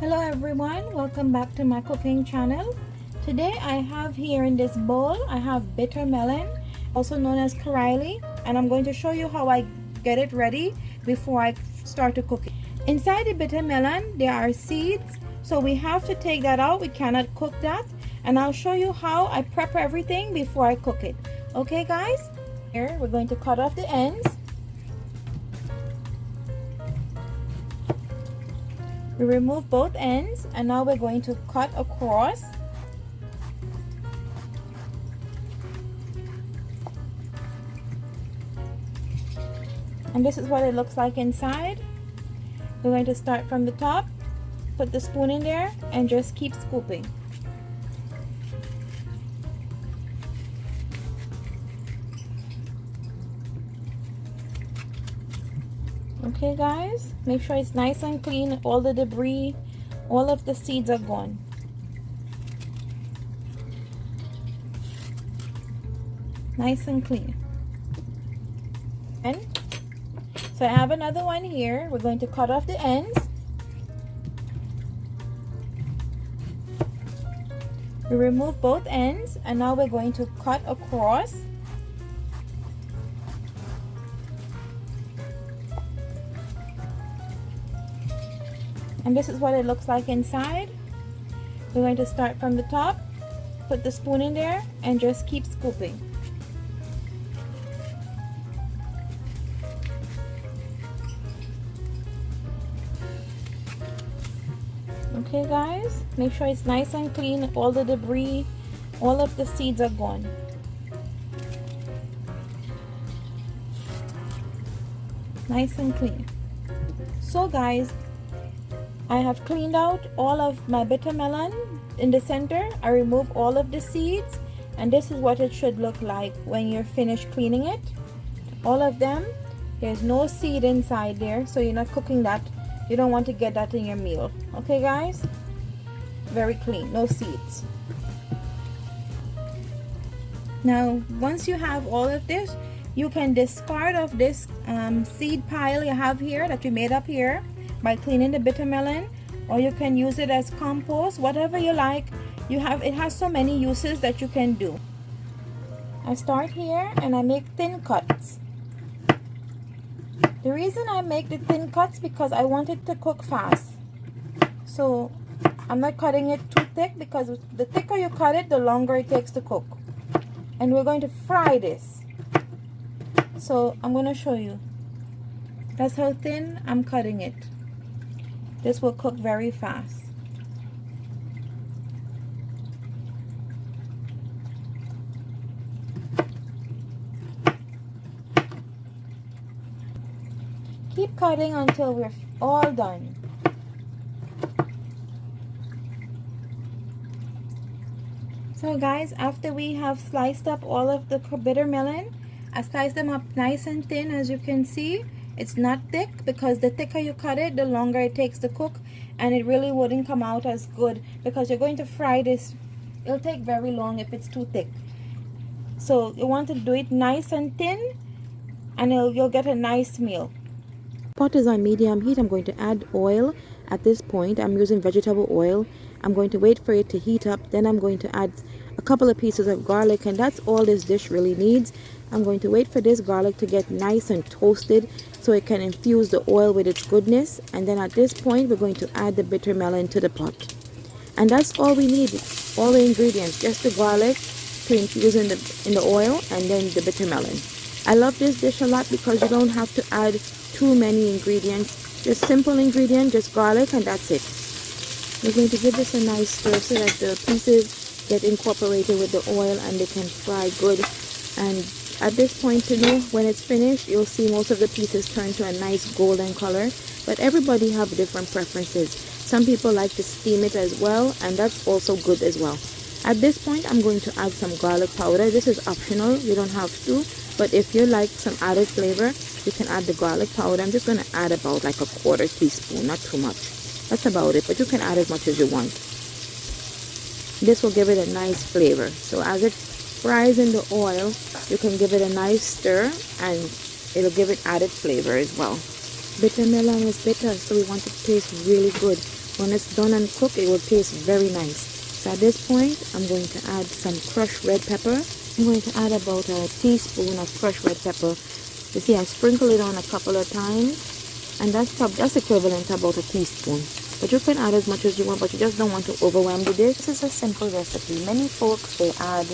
Hello everyone, welcome back to my cooking channel. Today I have here in this bowl, I have bitter melon, also known as Karali, and I'm going to show you how I get it ready before I start to cook it. Inside the bitter melon there are seeds, so we have to take that out. We cannot cook that, and I'll show you how I prep everything before I cook it. Okay guys, here we're going to cut off the ends. We remove both ends, and now we're going to cut across. And this is what it looks like inside. We're going to start from the top, put the spoon in there, and just keep scooping. Okay guys, make sure it's nice and clean, all the debris, all of the seeds are gone. Nice and clean. And so I have another one here. We're going to cut off the ends. We remove both ends, and now we're going to cut across. And this is what it looks like inside. We're going to start from the top, put the spoon in there, and just keep scooping. Okay guys, make sure it's nice and clean, all the debris, all of the seeds are gone. Nice and clean. So guys, I have cleaned out all of my bitter melon. In the center, I remove all of the seeds, and this is what it should look like when you're finished cleaning it. All of them, there's no seed inside there, so you're not cooking that. You don't want to get that in your meal. Okay guys, very clean, no seeds. Now once you have all of this, you can discard of this seed pile you have here that you made up here by cleaning the bitter melon, or you can use it as compost, whatever you like. It has so many uses that you can do. I start here and I make thin cuts. The reason I make the thin cuts because I want it to cook fast. So I'm not cutting it too thick, because the thicker you cut it, the longer it takes to cook. And we're going to fry this. So I'm going to show you. That's how thin I'm cutting it. This will cook very fast. Keep cutting until we're all done. So guys, after we have sliced up all of the bitter melon, I sliced them up nice and thin. As you can see, it's not thick, because the thicker you cut it, the longer it takes to cook, and it really wouldn't come out as good, because you're going to fry this. It'll take very long if it's too thick. So you want to do it nice and thin, and you'll get a nice meal. Pot is on medium heat. I'm going to add oil. At this point, I'm using vegetable oil. I'm going to wait for it to heat up. Then I'm going to add a couple of pieces of garlic, and that's all this dish really needs. I'm going to wait for this garlic to get nice and toasted so it can infuse the oil with its goodness. And then at this point, we're going to add the bitter melon to the pot. And that's all we need, all the ingredients, just the garlic to infuse in the oil, and then the bitter melon. I love this dish a lot because you don't have to add too many ingredients. Just simple ingredient, just garlic, and that's it. We're going to give this a nice stir so that the pieces get incorporated with the oil and they can fry good. And at this point, to know when it's finished, you'll see most of the pieces turn to a nice golden color. But everybody have different preferences. Some people like to steam it as well, and that's also good as well. At this point, I'm going to add some garlic powder. This is optional, you don't have to. But if you like some added flavor, you can add the garlic powder. I'm just going to add about like a 1/4 teaspoon, not too much. That's about it, but you can add as much as you want. This will give it a nice flavor. So as it fries in the oil, you can give it a nice stir, and it'll give it added flavor as well. Bitter melon is bitter, so we want it to taste really good. When it's done and cooked, it will taste very nice. So at this point, I'm going to add some crushed red pepper. I'm going to add about a teaspoon of crushed red pepper. You see, I sprinkle it on a couple of times, and that's equivalent to about a teaspoon. But you can add as much as you want, but you just don't want to overwhelm the dish. This is a simple recipe. Many folks, they add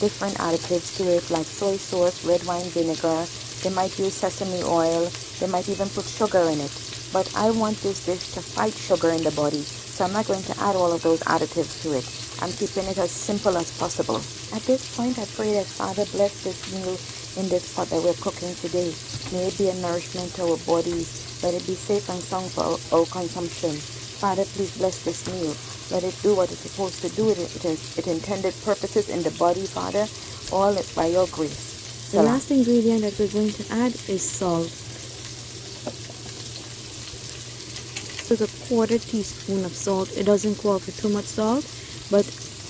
different additives to it, like soy sauce, red wine vinegar. They might use sesame oil. They might even put sugar in it. But I want this dish to fight sugar in the body, so I'm not going to add all of those additives to it. I'm keeping it as simple as possible. At this point, I pray that Father bless this meal in this pot that we're cooking today. May it be a nourishment to our bodies. Let it be safe and sound for our consumption. Father, please bless this meal. Let it do what it's supposed to do. It intended purposes in the body, Father. All is by your grace. The last ingredient that we're going to add is salt. This is a quarter teaspoon of salt. It doesn't call for too much salt, but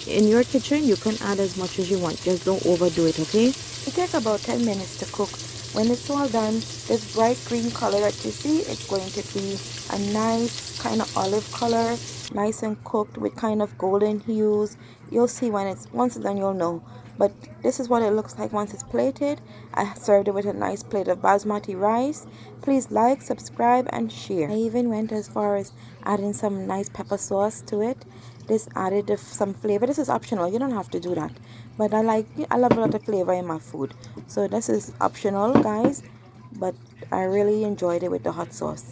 in your kitchen you can add as much as you want. Just don't overdo it, okay? It takes about 10 minutes to cook. When it's all done, this bright green color that you see, it's going to be a nice kind of olive color, nice and cooked with kind of golden hues. You'll see once it's done, you'll know. But this is what it looks like once it's plated. I served it with a nice plate of basmati rice. Please like, subscribe, and share. I even went as far as adding some nice pepper sauce to it. This added some flavor. This is optional. You don't have to do that. But I love a lot of flavor in my food. So this is optional, guys. But I really enjoyed it with the hot sauce.